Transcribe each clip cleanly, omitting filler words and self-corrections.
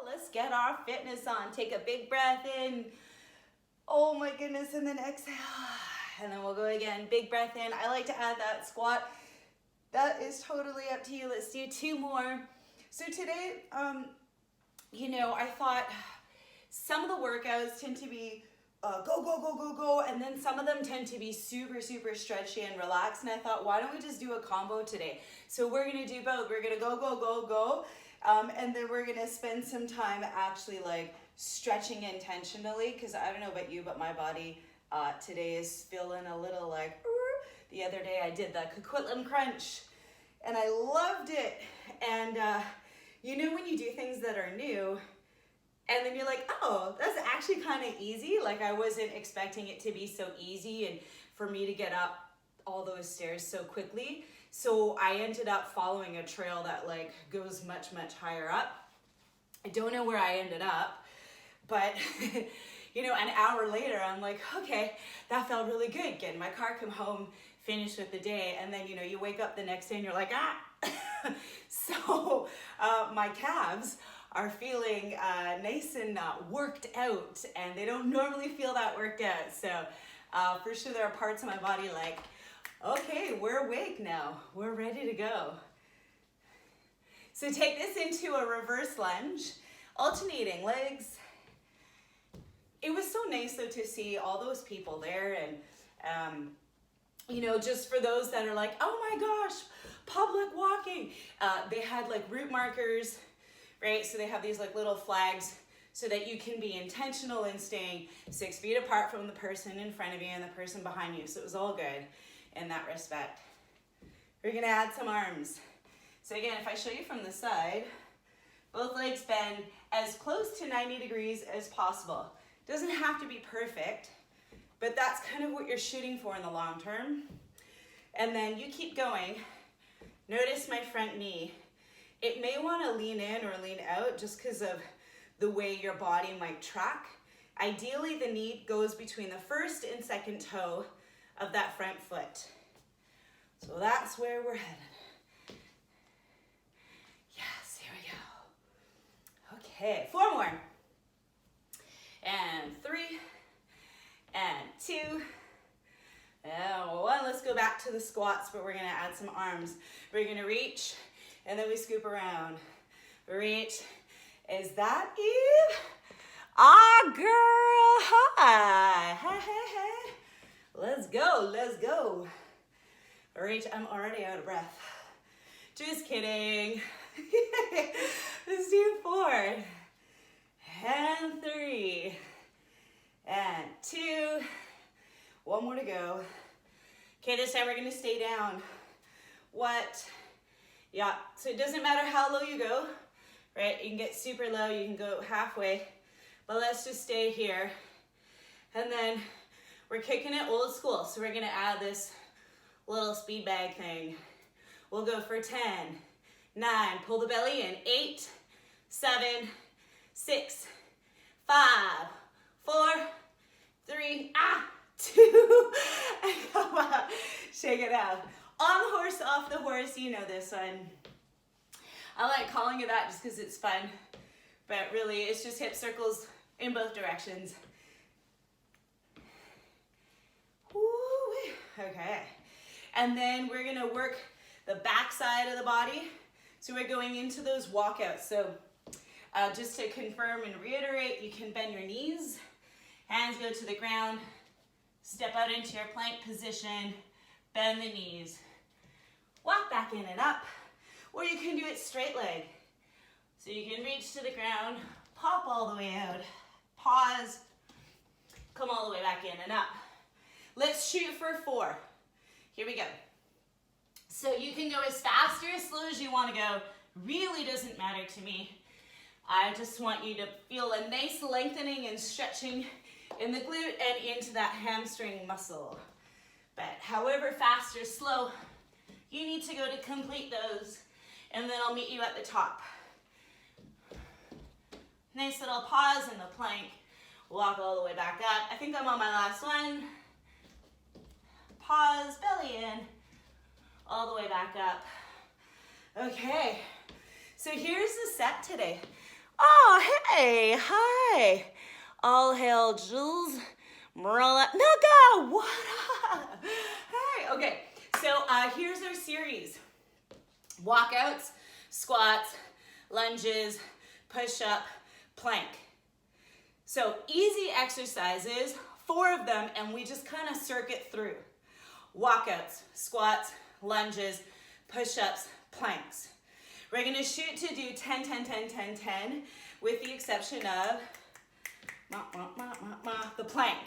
Let's get our fitness on. Take a big breath in. Oh my goodness, and then exhale. And then we'll go again. Big breath in. I like to add that squat. That is totally up to you. Let's do 2 more. So today, I thought some of the workouts tend to be go, go, go, go, go, and then some of them tend to be super, super stretchy and relaxed, and I thought, why don't we just do a combo today? So we're gonna do both. We're gonna go, go, go, go, and then we're gonna spend some time actually like stretching intentionally, because I don't know about you, but my body today is feeling a little like, the other day I did the Coquitlam Crunch, and I loved it, and when you do things that are new, and then you're like, oh, that's actually kind of easy. Like I wasn't expecting it to be so easy and for me to get up all those stairs so quickly. So I ended up following a trail that like goes much, much higher up. I don't know where I ended up, but an hour later, I'm like, okay, that felt really good. Get in my car, come home, finish with the day. And then, you wake up the next day and you're like, So my calves are feeling nice and worked out, and they don't normally feel that worked out. So for sure there are parts of my body like, okay, we're awake now. We're ready to go. So take this into a reverse lunge, alternating legs. It was so nice though to see all those people there, and just for those that are like, oh my gosh, public walking. They had like route markers, right? So they have these like little flags so that you can be intentional in staying 6 feet apart from the person in front of you and the person behind you. So it was all good in that respect. We're gonna add some arms. So again, if I show you from the side, both legs bend as close to 90 degrees as possible. Doesn't have to be perfect, but that's kind of what you're shooting for in the long term. And then you keep going. Notice my front knee. It may want to lean in or lean out just because of the way your body might track. Ideally, the knee goes between the first and second toe of that front foot. So that's where we're headed. Yes, here we go. Okay, 4 more. And 3, and 2, and 1. Let's go back to the squats, but we're gonna add some arms. We're gonna reach, and then we scoop around. Reach. Is that you? Girl, hi. Hey. Let's go, let's go. Reach, I'm already out of breath. Just kidding. Let's do 4. And 3. And 2. 1 more to go. Okay, this time we're gonna stay down. What? Yeah, so it doesn't matter how low you go, right? You can get super low, you can go halfway, but let's just stay here. And then we're kicking it old school. So we're gonna add this little speed bag thing. We'll go for 10, 9, pull the belly in, 8, 7, 6, 5, 4, 3, 2, and come up. Shake it out. On the horse, off the horse, you know this one. I like calling it that just because it's fun, but really it's just hip circles in both directions. Woo-wee. Okay, and then we're gonna work the back side of the body. So we're going into those walkouts. So just to confirm and reiterate, you can bend your knees, hands go to the ground, step out into your plank position, bend the knees, walk back in and up, or you can do it straight leg. So you can reach to the ground, pop all the way out, pause, come all the way back in and up. Let's shoot for 4. Here we go. So you can go as fast or as slow as you want to go. Really doesn't matter to me. I just want you to feel a nice lengthening and stretching in the glute and into that hamstring muscle. But however fast or slow you need to go to complete those, and then I'll meet you at the top. Nice little pause in the plank. Walk all the way back up. I think I'm on my last one. Pause, belly in, all the way back up. Okay, so here's the set today. Oh, hey, hi. All hail Jules. Marilla, Naga, what up? Hey, okay, so here's our series. Walkouts, squats, lunges, push-up, plank. So easy exercises, 4 of them, and we just kind of circuit through. Walkouts, squats, lunges, push-ups, planks. We're gonna shoot to do 10, 10, 10, 10, 10, with the exception of the plank.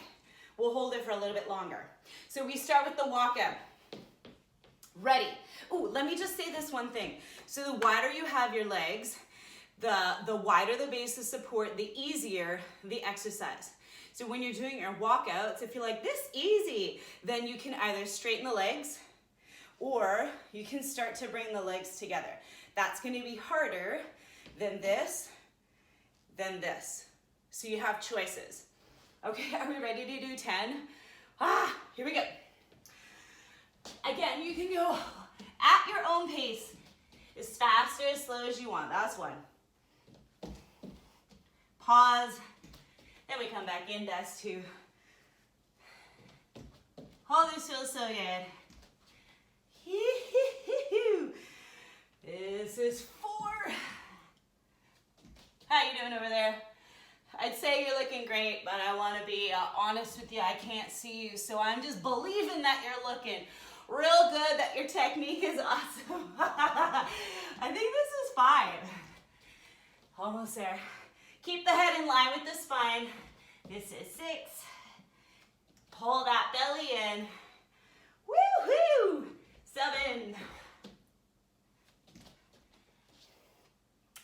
We'll hold it for a little bit longer. So we start with the walkout. Ready. Ooh, let me just say this one thing. So the wider you have your legs, the wider the base of support, the easier the exercise. So when you're doing your walkouts, if you're like, this easy, then you can either straighten the legs or you can start to bring the legs together. That's going to be harder than this, So you have choices. Okay, are we ready to do 10? Here we go. Again, you can go at your own pace, as fast or as slow as you want. That's one. Pause. Then we come back in, that's 2. Oh, this feels so good. This is 4. How you doing over there? I'd say you're looking great, but I want to be honest with you. I can't see you, so I'm just believing that you're looking real good, that your technique is awesome. I think this is 5. Almost there. Keep the head in line with the spine. This is 6. Pull that belly in. Woo-hoo! 7.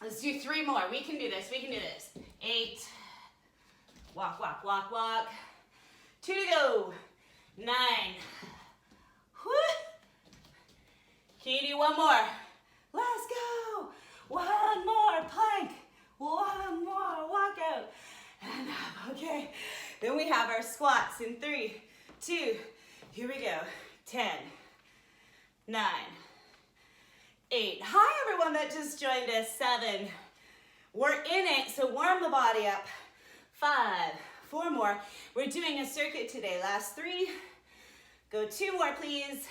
Let's do 3 more. We can do this. 8. Walk, walk, walk, walk. 2 to go. 9. Woo! Can you do 1 more? Let's go. 1 more plank. 1 more walkout. And up. Okay. Then we have our squats in 3, 2. Here we go. 10, 9, 8. Hi, everyone that just joined us. 7. We're in it, so warm the body up. 5. 4 more. We're doing a circuit today. Last 3. Go 2 more, please.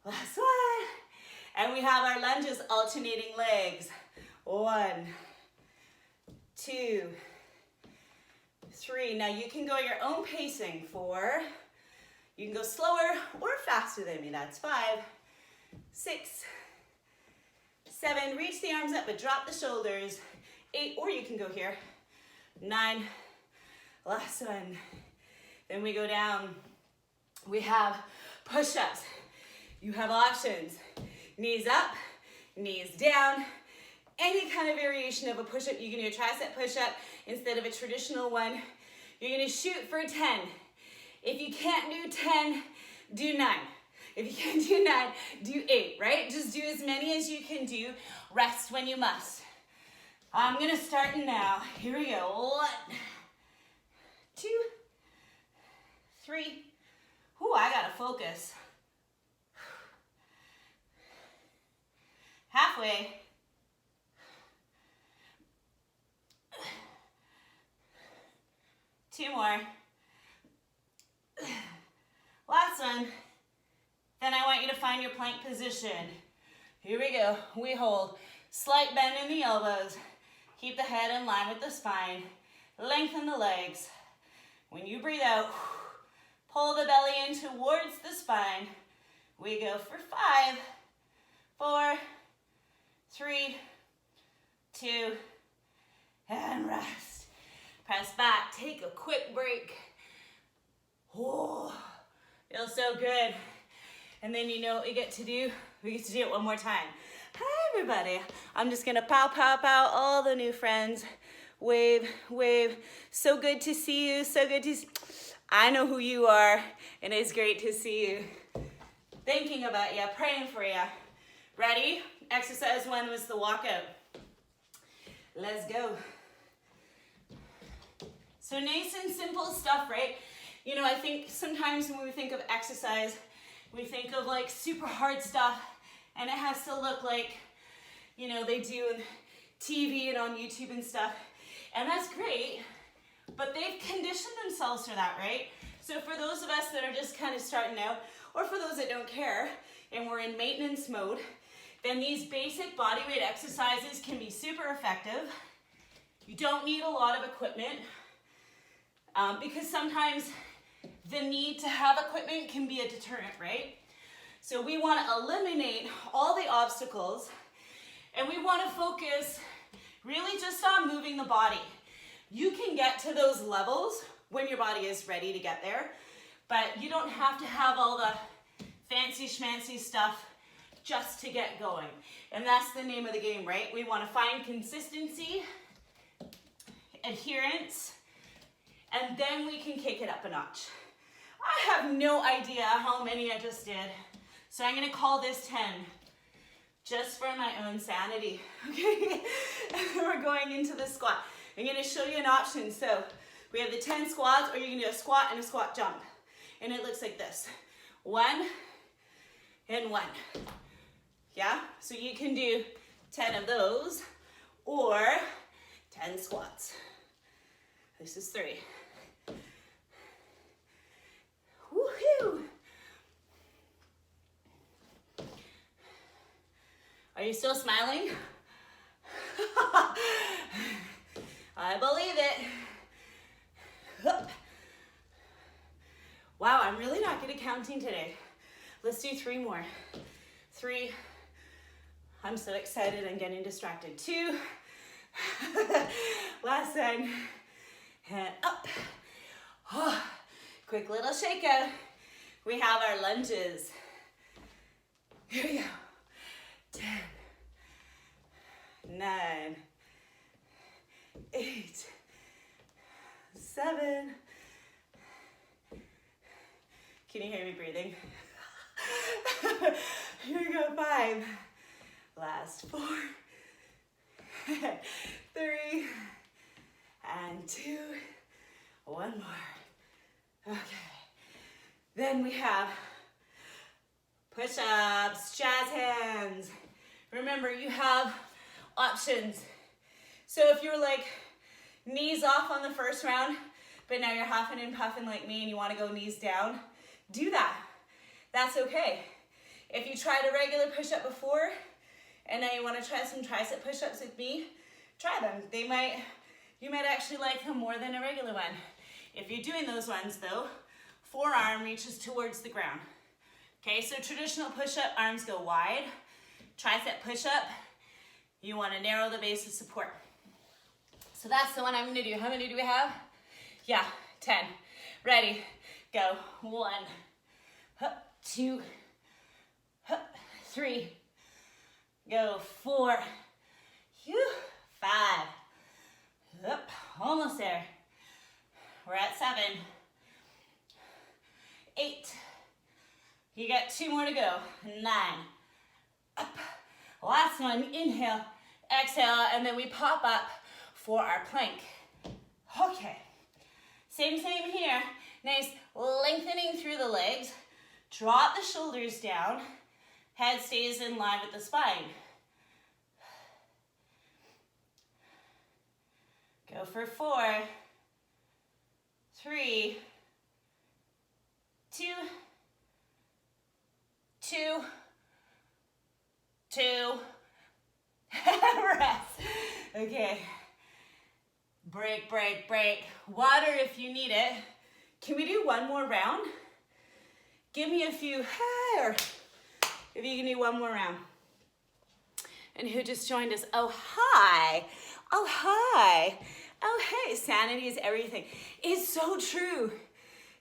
Last 1. And we have our lunges, alternating legs. 1, 2, 3. Now you can go your own pacing. 4. You can go slower or faster than me. That's 5, 6, 7. Reach the arms up, but drop the shoulders. 8, or you can go here. 9. Last one. Then we go down. We have push-ups. You have options. Knees up, knees down. Any kind of variation of a push-up. You can do a tricep push-up instead of a traditional one. You're gonna shoot for 10. If you can't do 10, do 9. If you can't do 9, do 8, right? Just do as many as you can do. Rest when you must. I'm gonna start now. Here we go. 1, 2, 3. Ooh, I gotta focus. Halfway. Two more. Last one. Then I want you to find your plank position. Here we go. We hold. Slight bend in the elbows. Keep the head in line with the spine. Lengthen the legs. When you breathe out, pull the belly in towards the spine. We go for 5, 4, 3, 2, and rest. Press back, take a quick break. Oh, feels so good. And then you know what we get to do? We get to do it one more time. Hi, everybody. I'm just gonna pow, pow, pow all the new friends. Wave, wave. So good to see you, so good to see. I know who you are, and it's great to see you. Thinking about you, praying for you. Ready? Exercise 1 was the walkout. Let's go. So nice and simple stuff, right? You know, I think sometimes when we think of exercise, we think of like super hard stuff, and it has to look like, you know, they do TV and on YouTube and stuff. And that's great, but they've conditioned themselves for that, right? So for those of us that are just kind of starting out, or for those that don't care, and we're in maintenance mode, then these basic body weight exercises can be super effective. You don't need a lot of equipment, because sometimes the need to have equipment can be a deterrent, right? So we want to eliminate all the obstacles, and we want to focus really just on moving the body. You can get to those levels when your body is ready to get there, but you don't have to have all the fancy schmancy stuff just to get going. And that's the name of the game, right? We want to find consistency, adherence, and then we can kick it up a notch. I have no idea how many I just did, so I'm going to call this 10, just for my own sanity, okay? We're going into the squat. I'm going to show you an option. So we have the 10 squats, or you can do a squat and a squat jump. And it looks like this. 1 and 1. Yeah? So you can do 10 of those, or 10 squats. This is 3. Woohoo! Are you still smiling? I believe it. Wow, I'm really not good at counting today. Let's do 3 more. 3. I'm so excited, I'm getting distracted. 2. Last one. And up. Oh, quick little shake out. We have our lunges. Here we go. 10, 9, 8, 7. Can you hear me breathing? Here we go, 5. Last 4, 3, and 2. 1 more. Okay. Then we have push-ups, jazz hands. Remember, you have options. So if you're like knees off on the first round, but now you're huffing and puffing like me and you want to go knees down, do that. That's okay. If you tried a regular push-up before and now you want to try some tricep push-ups with me, try them. You might actually like them more than a regular one. If you're doing those ones though, forearm reaches towards the ground. Okay, so traditional push-up, arms go wide. Tricep push-up, you want to narrow the base of support. So that's the one I'm going to do. How many do we have? Yeah, 10. Ready, go. 1, 2, 3, go. 4, 5, almost there. We're at 7, 8. You got 2 more to go. 9, up. Last one, inhale, exhale, and then we pop up for our plank. Okay, same here. Nice lengthening through the legs. Drop the shoulders down. Head stays in line with the spine. Go for 4, 3, 2, 2, rest. Okay, break. Water if you need it. Can we do 1 more round? Give me a few, or if you can do 1 more round. And who just joined us? Oh, hi. Oh, hi. Oh, hey, sanity is everything. It's so true.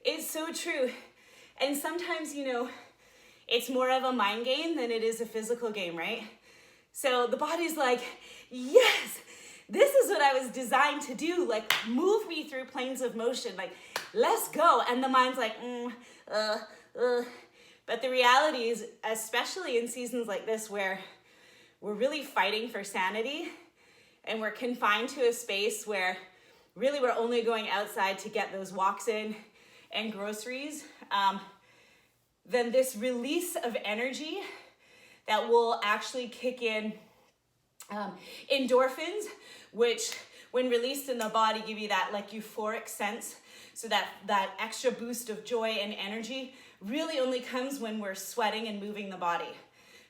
It's so true. And sometimes, it's more of a mind game than it is a physical game, right? So the body's like, yes, this is what I was designed to do. Like, move me through planes of motion. Like, let's go. And the mind's like, But the reality is, especially in seasons like this where we're really fighting for sanity and we're confined to a space where really we're only going outside to get those walks in and groceries, then this release of energy that will actually kick in Endorphins, which when released in the body give you that like euphoric sense. So that extra boost of joy and energy really only comes when we're sweating and moving the body.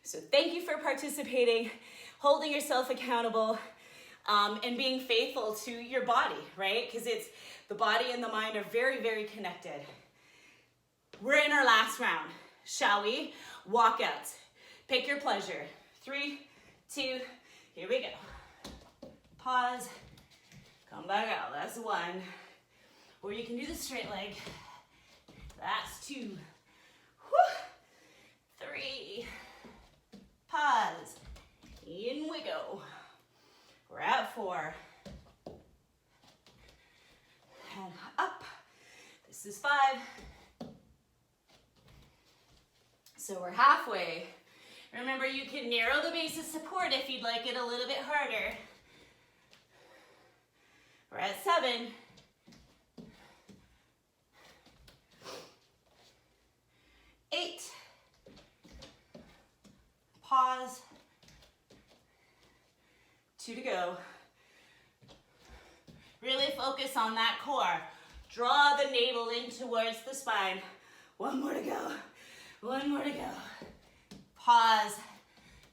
So thank you for participating, holding yourself accountable, and being faithful to your body, right? Because it's the body and the mind are very, very connected. We're in our last round. Shall we? Walkouts. Pick your pleasure. 3, 2, here we go. Pause. Come back out. That's 1. Or you can do the straight leg. That's 2. Whew. 3. Pause. In we go. We're at 4. And up. This is 5. So we're halfway. Remember, you can narrow the base of support if you'd like it a little bit harder. We're at 7. 8. Pause. 2 to go. Really focus on that core. Draw the navel in towards the spine. 1 more to go. 1 more to go. Pause.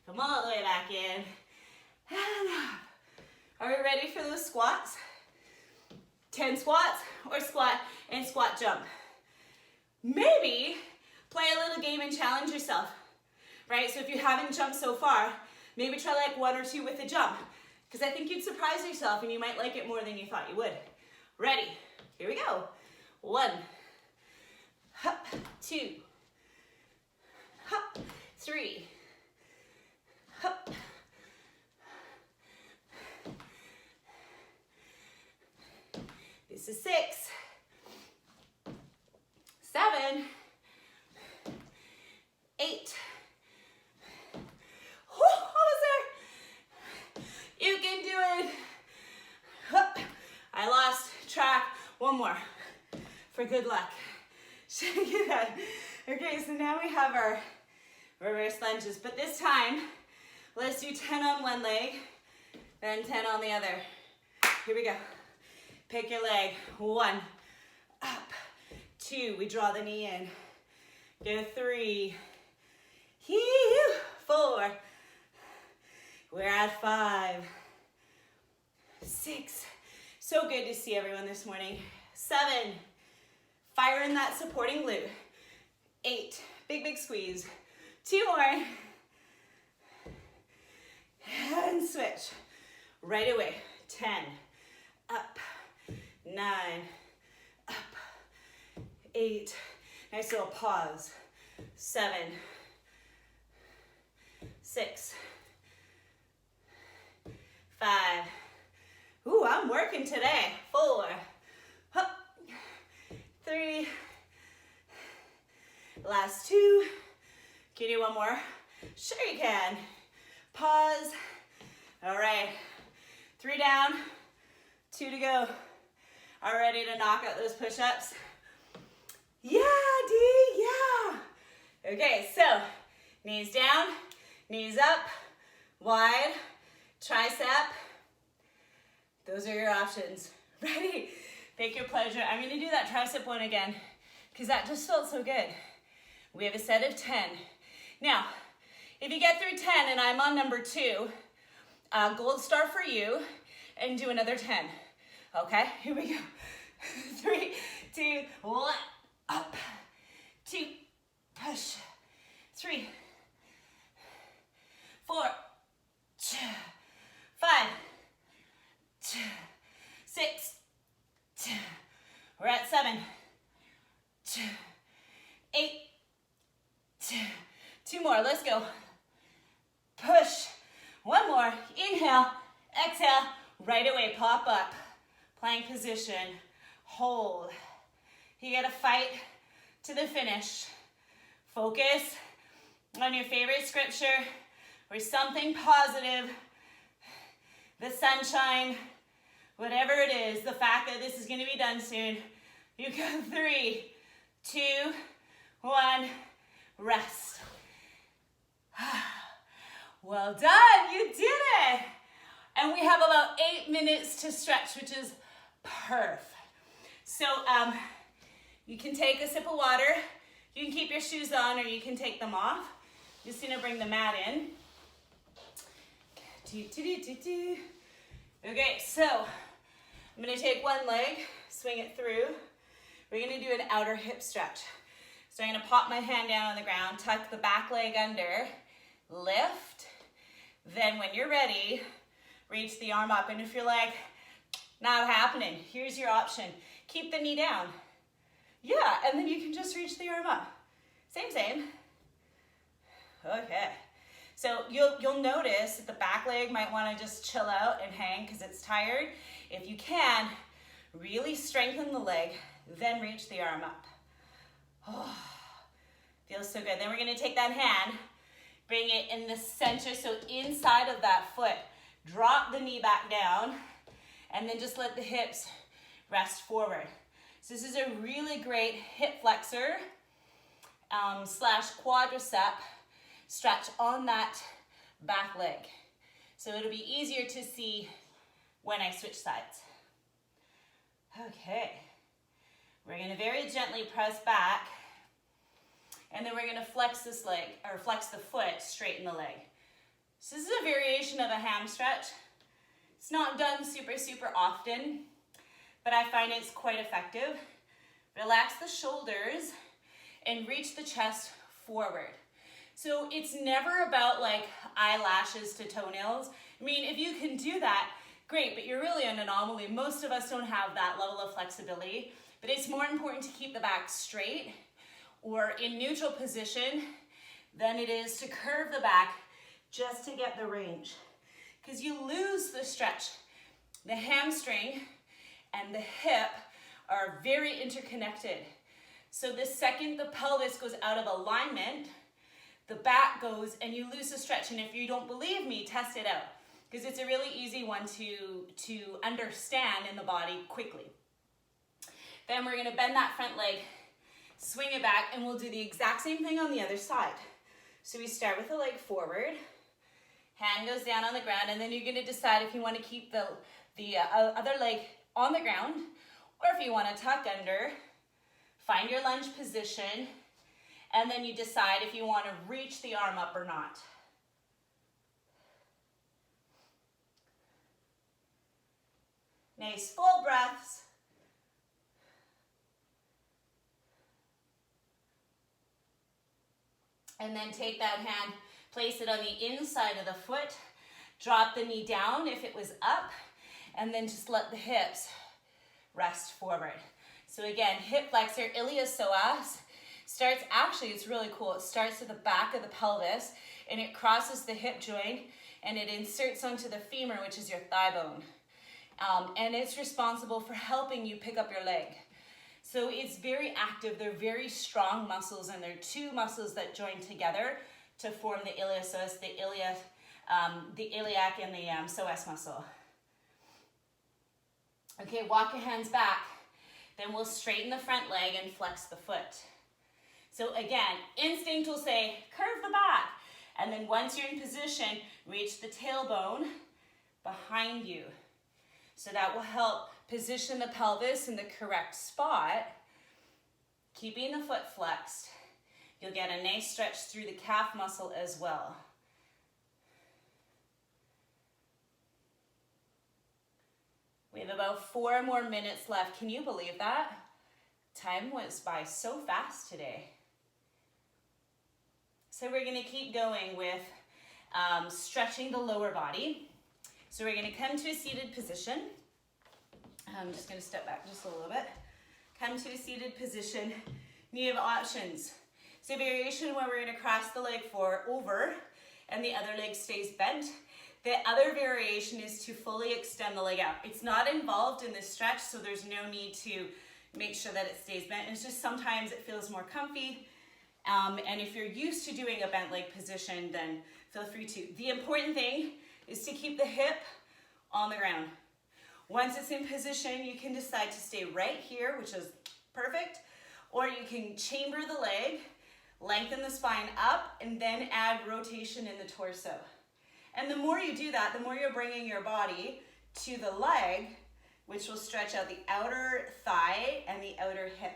Come all the way back in. And up. Are we ready for those squats? 10 squats or squat and squat jump. Maybe play a little game and challenge yourself, right? So if you haven't jumped so far, maybe try like 1 or 2 with the jump, because I think you'd surprise yourself and you might like it more than you thought you would. Ready? Here we go. 1, hup, 2, hup, 3, hup. This is 6, 7, 8. Whew, almost there. You can do it. Hup. I lost track. 1 more for good luck. Should I get that? Okay, so now we have our reverse lunges, but this time, let's do 10 on one leg, then 10 on the other. Here we go. Pick your leg. 1, up, 2, we draw the knee in. Go 3, 4, we're at 5, 6, so good to see everyone this morning. 7, fire in that supporting glute. 8, big squeeze. 2 more, and switch, right away. 10, up, 9, up, 8, nice little pause. 7, 6, 5, ooh, I'm working today. 4, hup, 3, last 2, can you do 1 more? Sure you can. Pause, all right, 3 down, 2 to go. Are ready to knock out those push-ups? Yeah, D, yeah. Okay, so knees down, knees up, wide, tricep. Those are your options. Ready? Pick your pleasure. I'm gonna do that tricep one again because that just felt so good. We have a set of 10. Now, if you get through 10 and I'm on number 2, gold star for you, and do another 10. Okay, here we go. 3, 2, 1, up, 2, push, 3, 4, 5, 6, we're at 7, 8, 2 more, let's go. Push, 1 more, inhale, exhale, right away, pop up, plank position, hold. You gotta fight to the finish. Focus on your favorite scripture or something positive, the sunshine, whatever it is, the fact that this is gonna be done soon. You go 3, 2, 1, rest. Well done, you did it. to stretch, which is perfect. So you can take a sip of water. You can keep your shoes on or you can take them off. Just gonna bring the mat in. Okay, so I'm gonna take one leg, swing it through. We're gonna do an outer hip stretch. So I'm gonna pop my hand down on the ground, tuck the back leg under, lift. Then when you're ready, reach the arm up. And if you're like, not happening, here's your option. Keep the knee down. Yeah, and then you can just reach the arm up. Same. Okay. So you'll notice that the back leg might want to just chill out and hang because it's tired. If you can, really strengthen the leg, then reach the arm up. Oh, feels so good. Then we're going to take that hand, bring it in the center, so inside of that foot. Drop the knee back down, and then just let the hips rest forward. So this is a really great hip flexor slash quadricep stretch on that back leg. So it'll be easier to see when I switch sides. Okay, we're gonna very gently press back, and then we're gonna flex this leg, or flex the foot, straighten the leg. So this is a variation of a ham stretch. It's not done super often, but I find it's quite effective. Relax the shoulders and reach the chest forward. So it's never about like eyelashes to toenails. I mean, if you can do that, great, but you're really an anomaly. Most of us don't have that level of flexibility, but it's more important to keep the back straight or in neutral position than it is to curve the back just to get the range. Because you lose the stretch. The hamstring and the hip are very interconnected. So the second the pelvis goes out of alignment, the back goes and you lose the stretch. And if you don't believe me, test it out. Because it's a really easy one to understand in the body quickly. Then we're gonna bend that front leg, swing it back, and we'll do the exact same thing on the other side. So we start with the leg forward, hand goes down on the ground, and then you're gonna decide if you wanna keep the other leg on the ground, or if you wanna tuck under, find your lunge position, and then you decide if you wanna reach the arm up or not. Nice full breaths. And then take that hand, place it on the inside of the foot, drop the knee down if it was up, and then just let the hips rest forward. So again, hip flexor, iliopsoas, starts, actually it's really cool, it starts at the back of the pelvis, and it crosses the hip joint, and it inserts onto the femur, which is your thigh bone. And it's responsible for helping you pick up your leg. So it's very active, they're very strong muscles, and they're two muscles that join together to form the iliopsoas, the iliac and the psoas muscle. Okay, walk your hands back. Then we'll straighten the front leg and flex the foot. So again, instinct will say, curve the back. And then once you're in position, reach the tailbone behind you. So that will help position the pelvis in the correct spot, keeping the foot flexed. You'll get a nice stretch through the calf muscle as well. We have about 4 more minutes left. Can you believe that? Time went by so fast today. So we're gonna keep going with stretching the lower body. So we're gonna come to a seated position. I'm just gonna step back just a little bit. Come to a seated position. You have options. So variation where we're gonna cross the leg over and the other leg stays bent. The other variation is to fully extend the leg out. It's not involved in this stretch, so there's no need to make sure that it stays bent. It's just sometimes it feels more comfy. And if you're used to doing a bent leg position, then feel free to. The important thing is to keep the hip on the ground. Once it's in position, you can decide to stay right here, which is perfect, or you can chamber the leg, lengthen the spine up, and then add rotation in the torso. And the more you do that, the more you're bringing your body to the leg, which will stretch out the outer thigh and the outer hip.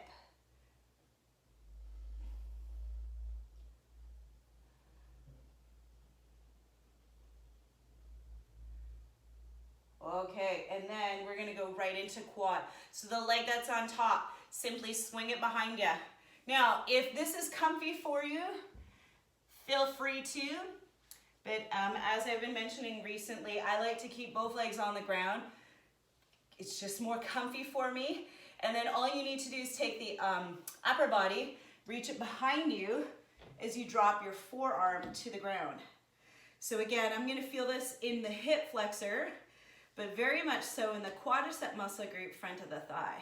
Okay, and then we're gonna go right into quad. So the leg that's on top, simply swing it behind you. Now, if this is comfy for you, feel free to, but as I've been mentioning recently, I like to keep both legs on the ground. It's just more comfy for me. And then all you need to do is take the upper body, reach it behind you as you drop your forearm to the ground. So again, I'm gonna feel this in the hip flexor, but very much so in the quadricep muscle group, front of the thigh.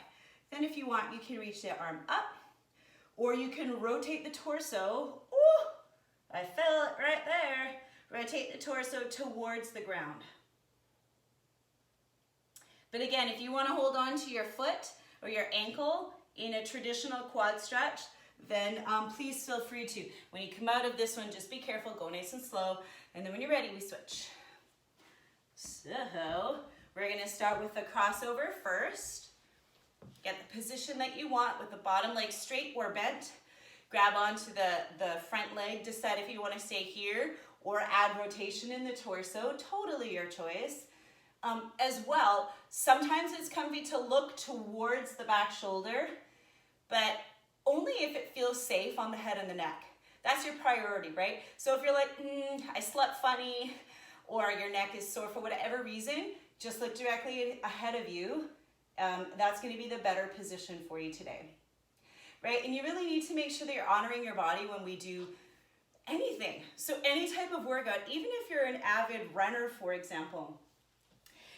Then if you want, you can reach the arm up, or you can rotate the torso. Ooh, I feel it right there. Rotate the torso towards the ground. But again, if you want to hold on to your foot or your ankle in a traditional quad stretch, then please feel free to. When you come out of this one, just be careful, go nice and slow, and then when you're ready, we switch. So we're going to start with the crossover first. Get the position that you want with the bottom leg straight or bent. Grab onto the front leg, decide if you want to stay here or add rotation in the torso, totally your choice. As well, sometimes it's comfy to look towards the back shoulder, but only if it feels safe on the head and the neck. That's your priority, right? So if you're like, I slept funny, or your neck is sore for whatever reason, just look directly ahead of you. That's gonna be the better position for you today, right? And you really need to make sure that you're honoring your body when we do anything. So any type of workout, even if you're an avid runner, for example,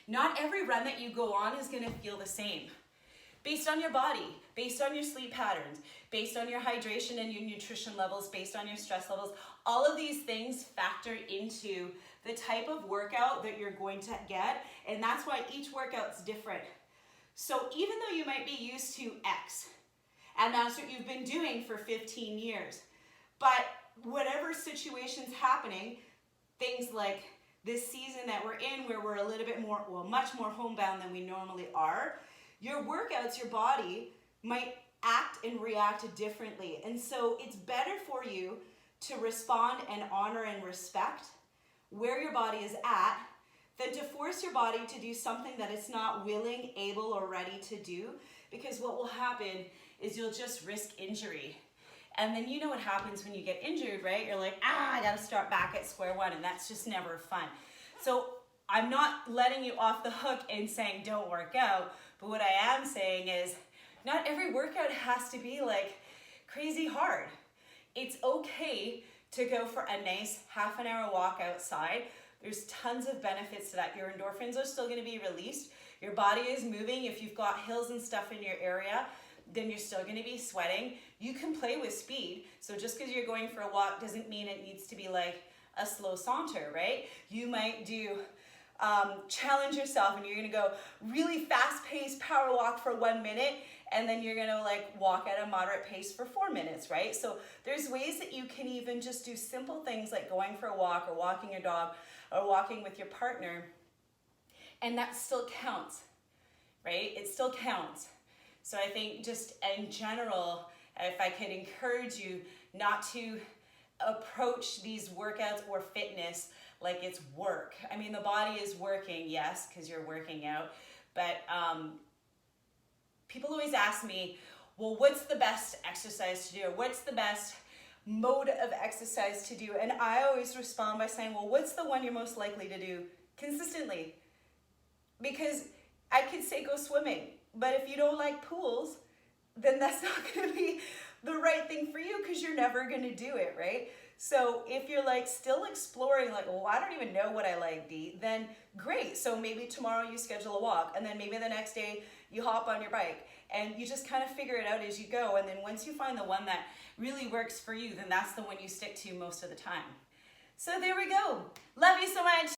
not every run that you go on is gonna feel the same. Based on your body, based on your sleep patterns, based on your hydration and your nutrition levels, based on your stress levels, all of these things factor into the type of workout that you're going to get, and that's why each workout's different. So even though you might be used to X, and that's what you've been doing for 15 years, but whatever situation's happening, things like this season that we're in where we're a little bit more, well, much more homebound than we normally are, your workouts, your body might act and react differently. And so it's better for you to respond and honor and respect where your body is at than to force your body to do something that it's not willing, able, or ready to do. Because what will happen is you'll just risk injury. And then you know what happens when you get injured, right? You're like, I gotta start back at square one, and that's just never fun. So I'm not letting you off the hook and saying don't work out, but what I am saying is not every workout has to be like crazy hard. It's okay to go for a nice half an hour walk outside. There's tons of benefits to that. Your endorphins are still gonna be released. Your body is moving. If you've got hills and stuff in your area, then you're still gonna be sweating. You can play with speed. So just because you're going for a walk doesn't mean it needs to be like a slow saunter, right? You might do, challenge yourself and you're gonna go really fast-paced power walk for 1 minute, and then you're gonna like walk at a moderate pace for 4 minutes, right? So there's ways that you can even just do simple things like going for a walk or walking your dog or walking with your partner, and that still counts, right? It still counts. So I think just in general, if I could encourage you not to approach these workouts or fitness like it's work. I mean, the body is working, yes, because you're working out, but people always ask me, well, what's the best exercise to do? Or what's the best mode of exercise to do? And I always respond by saying, well, what's the one you're most likely to do consistently? Because I could say go swimming, but if you don't like pools, then that's not gonna be the right thing for you because you're never gonna do it, right? So if you're like still exploring, like, well, I don't even know what I like, Dee, then great. So maybe tomorrow you schedule a walk, and then maybe the next day you hop on your bike, and you just kind of figure it out as you go. And then once you find the one that really works for you, then that's the one you stick to most of the time. So there we go. Love you so much.